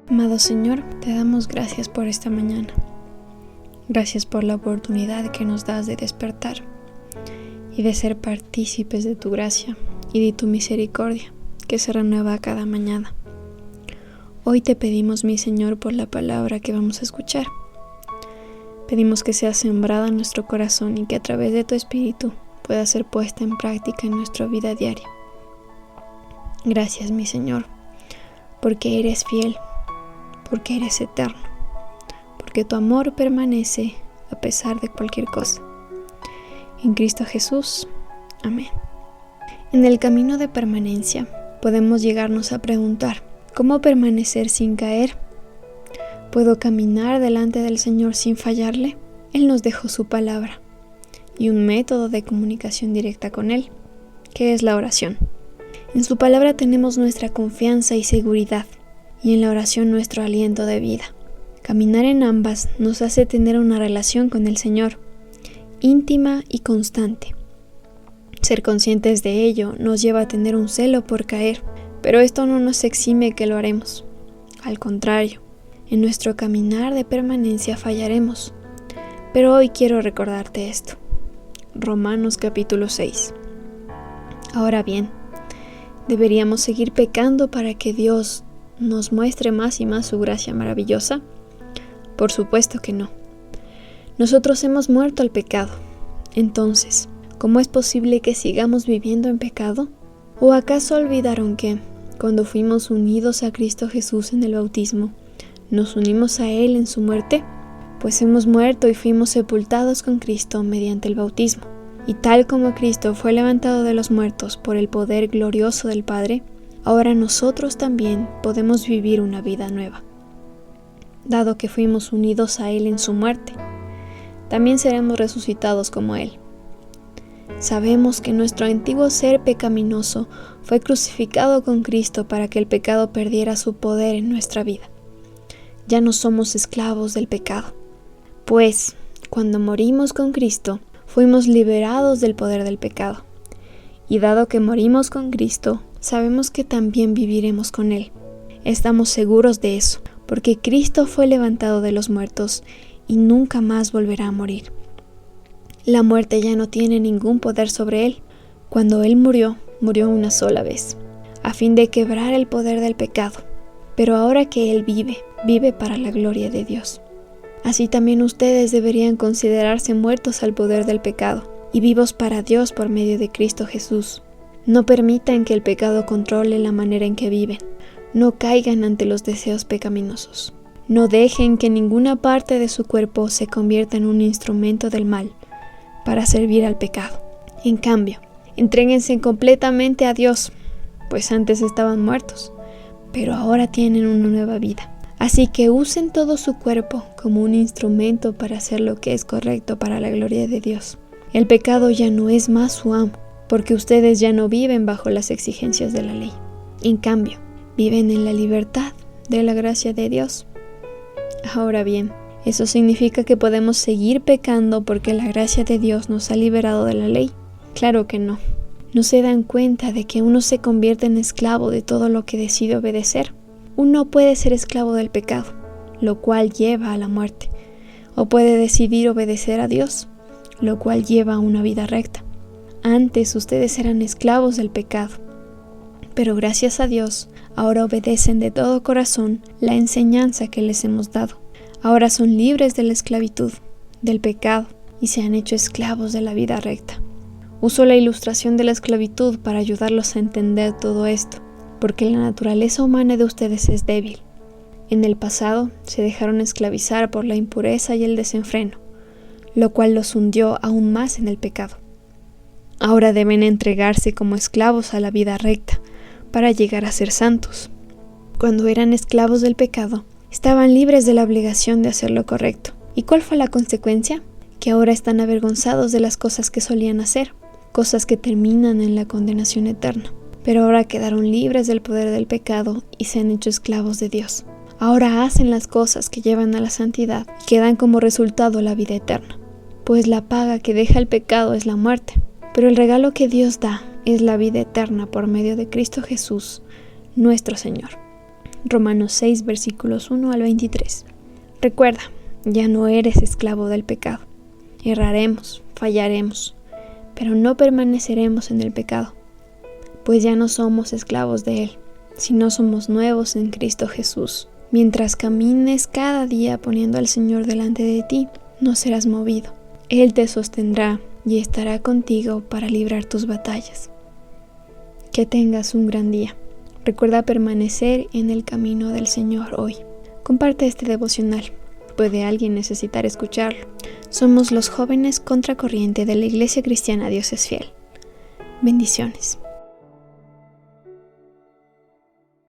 Amado Señor, te damos gracias por esta mañana. Gracias por la oportunidad que nos das de despertar y de ser partícipes de tu gracia y de tu misericordia que se renueva cada mañana. Hoy te pedimos, mi Señor, por la palabra que vamos a escuchar. Pedimos que sea sembrada en nuestro corazón y que a través de tu Espíritu pueda ser puesta en práctica en nuestra vida diaria. Gracias, mi Señor, porque eres fiel, porque eres eterno, porque tu amor permanece a pesar de cualquier cosa. En Cristo Jesús. Amén. En el camino de permanencia podemos llegarnos a preguntar, ¿cómo permanecer sin caer? ¿Puedo caminar delante del Señor sin fallarle? Él nos dejó su palabra y un método de comunicación directa con Él, que es la oración. En su palabra tenemos nuestra confianza y seguridad, y en la oración nuestro aliento de vida. Caminar en ambas nos hace tener una relación con el Señor, íntima y constante. Ser conscientes de ello nos lleva a tener un celo por caer, pero esto no nos exime que lo haremos. Al contrario, en nuestro caminar de permanencia fallaremos. Pero hoy quiero recordarte esto. Romanos capítulo 6. Ahora bien, ¿deberíamos seguir pecando para que Dios nos muestre más y más su gracia maravillosa? Por supuesto que no. Nosotros hemos muerto al pecado. Entonces, ¿cómo es posible que sigamos viviendo en pecado? ¿O acaso olvidaron que, cuando fuimos unidos a Cristo Jesús en el bautismo, nos unimos a Él en su muerte? Pues hemos muerto y fuimos sepultados con Cristo mediante el bautismo. Y tal como Cristo fue levantado de los muertos por el poder glorioso del Padre, ahora nosotros también podemos vivir una vida nueva. Dado que fuimos unidos a Él en su muerte, también seremos resucitados como Él. Sabemos que nuestro antiguo ser pecaminoso fue crucificado con Cristo para que el pecado perdiera su poder en nuestra vida. Ya no somos esclavos del pecado, pues cuando morimos con Cristo, fuimos liberados del poder del pecado. Y dado que morimos con Cristo, sabemos que también viviremos con Él. Estamos seguros de eso, porque Cristo fue levantado de los muertos y nunca más volverá a morir. La muerte ya no tiene ningún poder sobre Él. Cuando Él murió, murió una sola vez, a fin de quebrar el poder del pecado. Pero ahora que Él vive, vive para la gloria de Dios. Así también ustedes deberían considerarse muertos al poder del pecado y vivos para Dios por medio de Cristo Jesús. No permitan que el pecado controle la manera en que viven. No caigan ante los deseos pecaminosos. No dejen que ninguna parte de su cuerpo se convierta en un instrumento del mal para servir al pecado. En cambio, entréguense completamente a Dios, pues antes estaban muertos, pero ahora tienen una nueva vida. Así que usen todo su cuerpo como un instrumento para hacer lo que es correcto para la gloria de Dios. El pecado ya no es más su amo, porque ustedes ya no viven bajo las exigencias de la ley. En cambio, viven en la libertad de la gracia de Dios. Ahora bien, ¿eso significa que podemos seguir pecando porque la gracia de Dios nos ha liberado de la ley? Claro que no. ¿No se dan cuenta de que uno se convierte en esclavo de todo lo que decide obedecer? Uno puede ser esclavo del pecado, lo cual lleva a la muerte, o puede decidir obedecer a Dios, lo cual lleva a una vida recta. Antes ustedes eran esclavos del pecado, pero gracias a Dios, ahora obedecen de todo corazón la enseñanza que les hemos dado. Ahora son libres de la esclavitud, del pecado, y se han hecho esclavos de la vida recta. Uso la ilustración de la esclavitud para ayudarlos a entender todo esto, porque la naturaleza humana de ustedes es débil. En el pasado se dejaron esclavizar por la impureza y el desenfreno, lo cual los hundió aún más en el pecado. Ahora deben entregarse como esclavos a la vida recta para llegar a ser santos. Cuando eran esclavos del pecado, estaban libres de la obligación de hacer lo correcto. ¿Y cuál fue la consecuencia? Que ahora están avergonzados de las cosas que solían hacer, cosas que terminan en la condenación eterna. Pero ahora quedaron libres del poder del pecado y se han hecho esclavos de Dios. Ahora hacen las cosas que llevan a la santidad y que dan como resultado la vida eterna. Pues la paga que deja el pecado es la muerte, pero el regalo que Dios da es la vida eterna por medio de Cristo Jesús, nuestro Señor. Romanos 6, versículos 1 al 23. Recuerda, ya no eres esclavo del pecado. Erraremos, fallaremos, pero no permaneceremos en el pecado, pues ya no somos esclavos de él, sino somos nuevos en Cristo Jesús. Mientras camines cada día poniendo al Señor delante de ti, no serás movido. Él te sostendrá y estará contigo para librar tus batallas. Que tengas un gran día. Recuerda permanecer en el camino del Señor hoy. Comparte este devocional. Puede alguien necesitar escucharlo. Somos los jóvenes contracorriente de la Iglesia Cristiana Dios es Fiel. Bendiciones.